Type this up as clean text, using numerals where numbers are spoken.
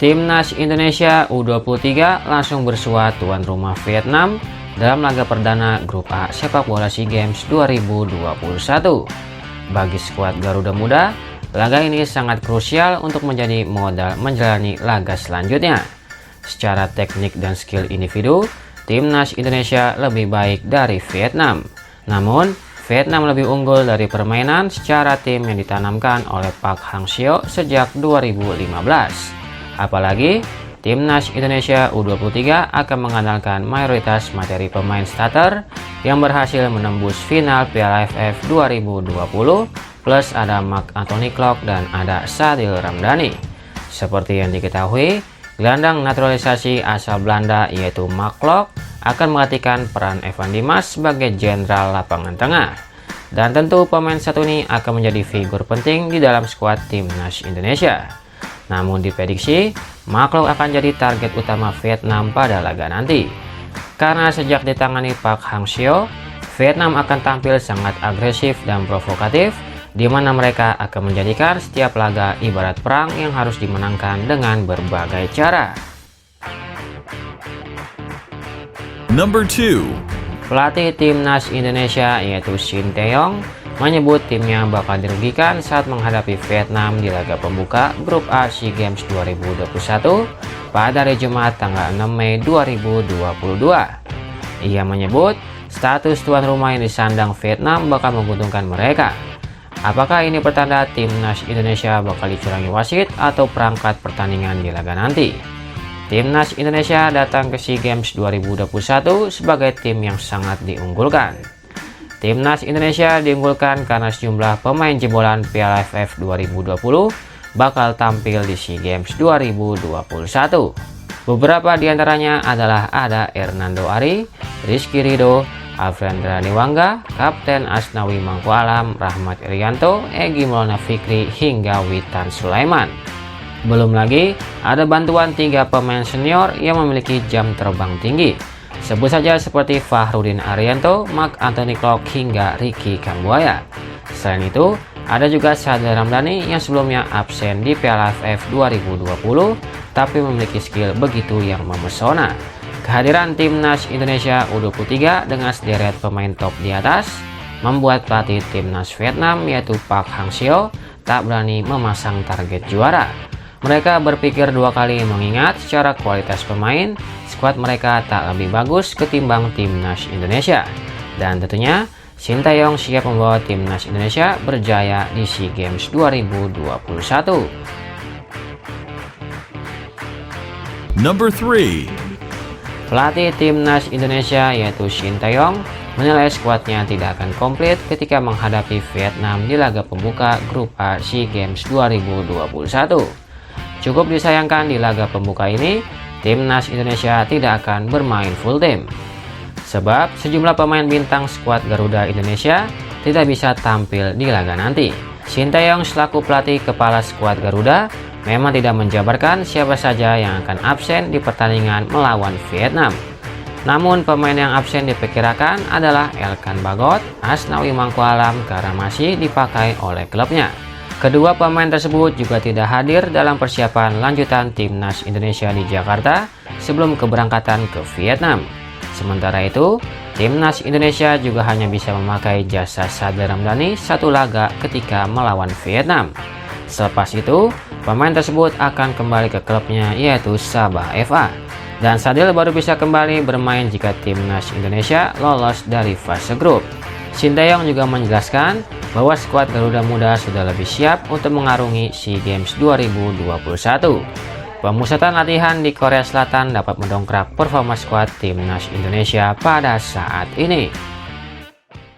Timnas Indonesia U23 langsung bersua tuan rumah Vietnam dalam laga perdana Grup A sepak bola SEA Games 2021. Bagi skuad Garuda Muda, laga ini sangat krusial untuk menjadi modal menjalani laga selanjutnya. Secara teknik dan skill individu, Timnas Indonesia lebih baik dari Vietnam. Namun, Vietnam lebih unggul dari permainan secara tim yang ditanamkan oleh Park Hang-seo sejak 2015. Apalagi, Timnas Indonesia U23 akan mengandalkan mayoritas materi pemain starter yang berhasil menembus final Piala AFF 2020, plus ada Marc Anthony Klok dan ada Sadil Ramdhani. Seperti yang diketahui, gelandang naturalisasi asal Belanda yaitu Marc Klok akan menggantikan peran Evan Dimas sebagai jenderal lapangan tengah. Dan tentu pemain satu ini akan menjadi figur penting di dalam skuad Timnas Indonesia. Namun diprediksi, Marc Klok akan jadi target utama Vietnam pada laga nanti. Karena sejak ditangani Park Hang-seo, Vietnam akan tampil sangat agresif dan provokatif, di mana mereka akan menjadikan setiap laga ibarat perang yang harus dimenangkan dengan berbagai cara. Number 2. Pelatih Timnas Indonesia yaitu Shin Tae-yong menyebut timnya bakal dirugikan saat menghadapi Vietnam di laga pembuka Grup A SEA Games 2021 pada hari Jumat tanggal 6 Mei 2022. Ia menyebut status tuan rumah yang disandang Vietnam bakal menguntungkan mereka. Apakah ini pertanda Timnas Indonesia bakal dicurangi wasit atau perangkat pertandingan di laga nanti? Timnas Indonesia datang ke SEA Games 2021 sebagai tim yang sangat diunggulkan. Timnas Indonesia diunggulkan karena sejumlah pemain jebolan Piala AFF 2020 bakal tampil di SEA Games 2021. Beberapa diantaranya adalah ada Hernando Ari, Rizky Ridho, Alfrendra Dewangga, Kapten Asnawi Mangkualam, Rahmat Irianto, Egy Maulana Fikri, hingga Witan Sulaiman. Belum lagi ada bantuan 3 pemain senior yang memiliki jam terbang tinggi. Sebut saja seperti Fahrudin Arianto, Marc Anthony Klok, hingga Ricky Kambuaya. Selain itu, ada juga Sadil Ramdhani yang sebelumnya absen di Piala AFF 2020 tapi memiliki skill begitu yang memesona. Kehadiran Timnas Indonesia U23 dengan sederet pemain top di atas membuat pelatih Timnas Vietnam yaitu Park Hang-seo tak berani memasang target juara. Mereka berpikir 2 kali mengingat secara kualitas pemain, skuad mereka tak lebih bagus ketimbang Timnas Indonesia. Dan tentunya, Shin Tae-yong siap membawa Timnas Indonesia berjaya di SEA Games 2021. Number 3. Pelatih Timnas Indonesia yaitu Shin Tae-yong menilai skuadnya tidak akan komplit ketika menghadapi Vietnam di laga pembuka Grup A SEA Games 2021. Cukup disayangkan di laga pembuka ini, Timnas Indonesia tidak akan bermain full tim. Sebab sejumlah pemain bintang skuad Garuda Indonesia tidak bisa tampil di laga nanti. Shin Tae-yong selaku pelatih kepala skuad Garuda memang tidak menjabarkan siapa saja yang akan absen di pertandingan melawan Vietnam. Namun pemain yang absen diperkirakan adalah Elkan Bagot, Asnawi Mangkualam karena masih dipakai oleh klubnya. Kedua pemain tersebut juga tidak hadir dalam persiapan lanjutan Timnas Indonesia di Jakarta sebelum keberangkatan ke Vietnam. Sementara itu, Timnas Indonesia juga hanya bisa memakai jasa Sadil Ramdhani 1 laga ketika melawan Vietnam. Selepas itu, pemain tersebut akan kembali ke klubnya yaitu Sabah FA. Dan Sadil baru bisa kembali bermain jika Timnas Indonesia lolos dari fase grup. Shin Tae-yong juga menjelaskan bahwa skuad Garuda Muda sudah lebih siap untuk mengarungi SEA Games 2021. Pemusatan latihan di Korea Selatan dapat mendongkrak performa skuad Timnas Indonesia pada saat ini.